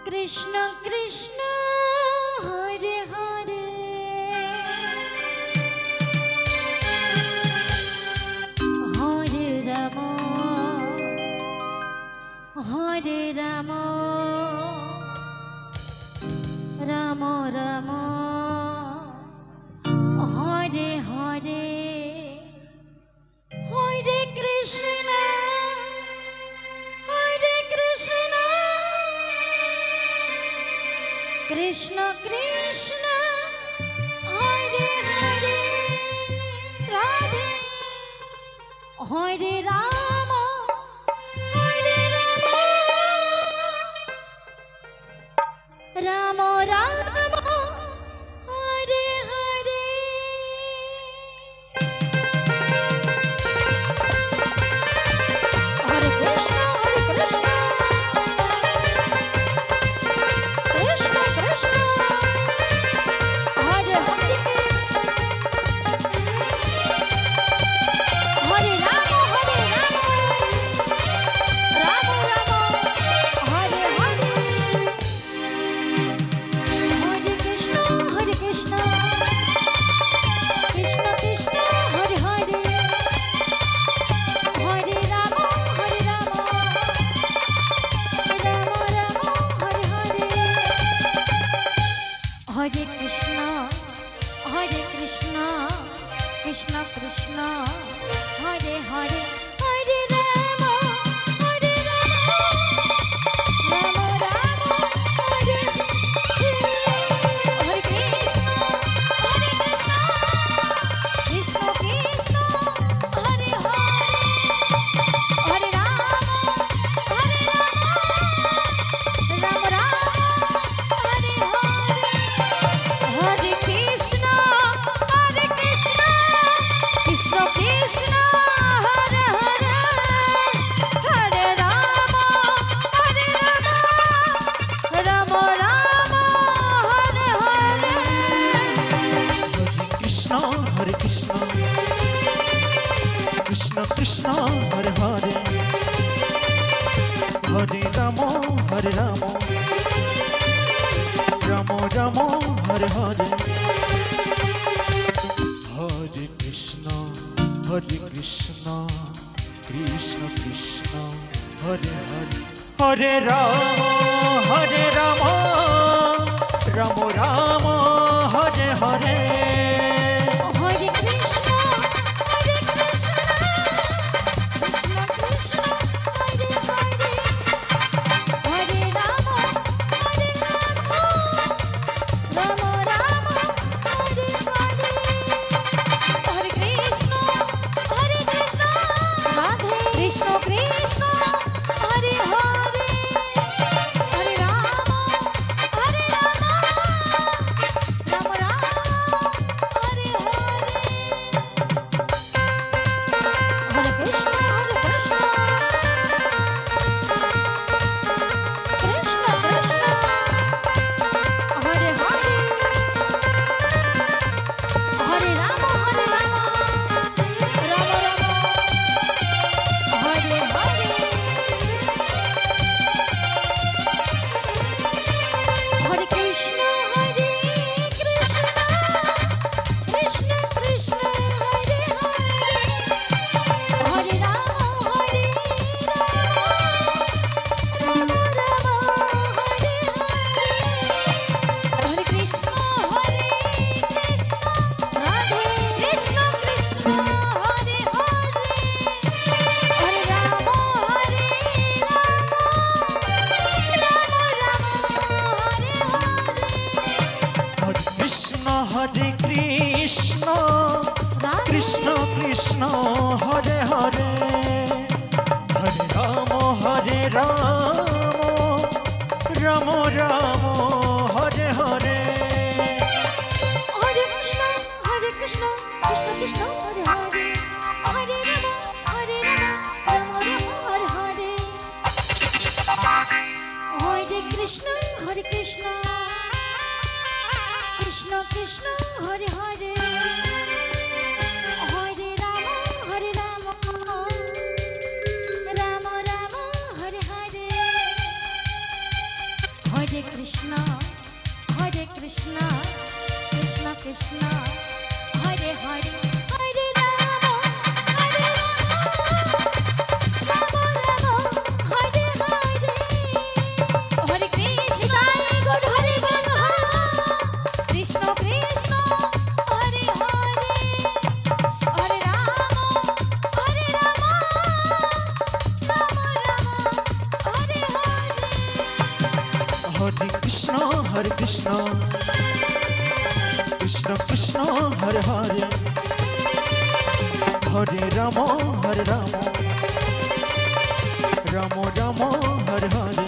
Krishna Krishna Hare Hare Hare Ram Hare Ram Ram Ram Hare Hare Hare Krishna Krishna Krishna Hare Hare Radhe Hare Ram Hare Ram Ram Ram Hare Hare Hare Krishna Krishna Krishna Hare Hare Hare Ram Ram Ram Hare Hare Hare Krishna Krishna Krishna Hare Hare Hare Ram Ram Ram Hare Hare Hare Krishna Krishna Krishna Hare Hare Hare Ram Ram Ram Hare Hare Krishna Krishna Krishna Hare Hare Hare Ram Ram Hare Hare Hare Krishna Krishna Krishna Hare Hare Hare Ram Ram Hare Hare Krishna Krishna Krishna Hare Hare Hare Ram Ram Ram Hare Hare Hare Krishna Krishna Krishna Hare Hare Hare Ram Ram Ram Hare Hare Hare Krishna Krishna Krishna Hare Hare Hare Ram Ram Hare Hare Hare Krishna Radhe Krishna Krishna Hare Hare Hare Ram Ram Hare Hare Hare Krishna Krishna Krishna Hare Hare Hare Ram Ram Ram Hare Hare Hare Krishna Krishna Krishna Hare Hare Hare Ram Ram Hare Hare Hare Krishna Radhe Krishna Krishna Hare Hare Hare Ram Ram Hare Hare Hare Krishna Krishna Krishna Hare Hare Hare Ram Ram Ram Hare Hare Hare Krishna Krishna Krishna Hare Hare Hare Ram Ram Hare Hare Krishna Krishna Krishna Hare Hare Hare Ram Ram Ram Hare Hare Hare Krishna Krishna Krishna Hare Hare Hare Ram Hare Ram Ram Hare Hare Hare Krishna Hare Krishna Krishna Krishna Hare Hare Hare Ram Hare Ram Ram Ram Hare Hare Hare Krishna Krishna Krishna Hare Hare Hare Ram Ram Ram Hare Hare